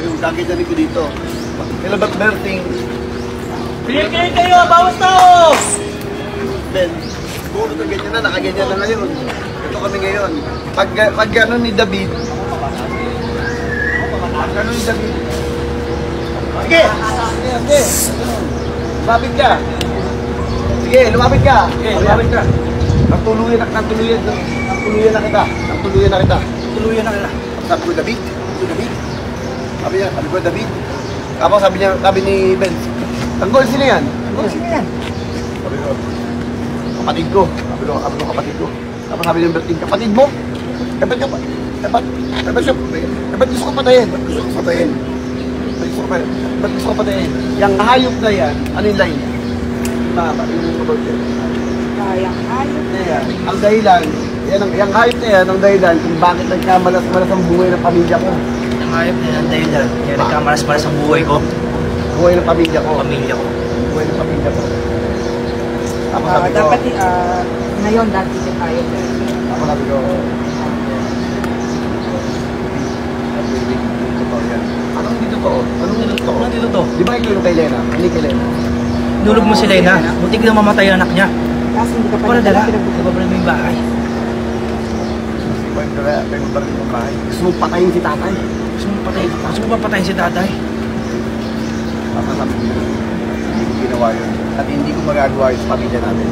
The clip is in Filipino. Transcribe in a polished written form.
yung kakidanig ko dito. Kailan ba't Berting? Pili-pili kayo! Bawas tao! Ben, puro na ganyan na, nakaganyan na ngayon. Ito kami ngayon. Pag gano'n ni David, Sige! Sige! Lumapit ka! Sige, lumapit ka! Sige, lumapit ka! Nagtuluyan na kita! Nagtuluyan na kita! Tuluyan na kila. Sabi ko, David? Sabi ko, David? Tapos sabi ni Ben, tanggol, sino yan? Sabi ko, kapatid ko. Kapatid ko. Tapos sabi ni Berting, kapatid mo? Dapat gusto ko patayin. Ba't gusto ko patayin? Yung hayop na yan, ano yung line? Yung about yan. Kayang hayop na yan. Ang dahilan, yung hayop na yan, ang dahilan kung bakit nagkamalas-malas ang buhay ng pamilya ko. Ang hayop na yan dahil dyan. Kaya nagkamalas-malas ang buhay ko. Buhay ng pamilya ko. Buhay ng pamilya ko. Tapos sabi ko, dapat ngayon dati yung hayop na yan. tapos sabi ko, anong hindi totoo? Ano dito to? Di ba ikaw yung kay Lena? Hindi kay Lena. Nulog mo si Lena. Butik na mamatay ang anak niya. Kasi hindi ka pa Para dala. pinagbubuhay. Di ba mo yung bahay? Gusto mong patayin si tatay. Gusto mo ba patayin si tatay? Tapos sabi ko, hindi ko ginawa yun. At hindi ko magagawa yun sa pamilya natin.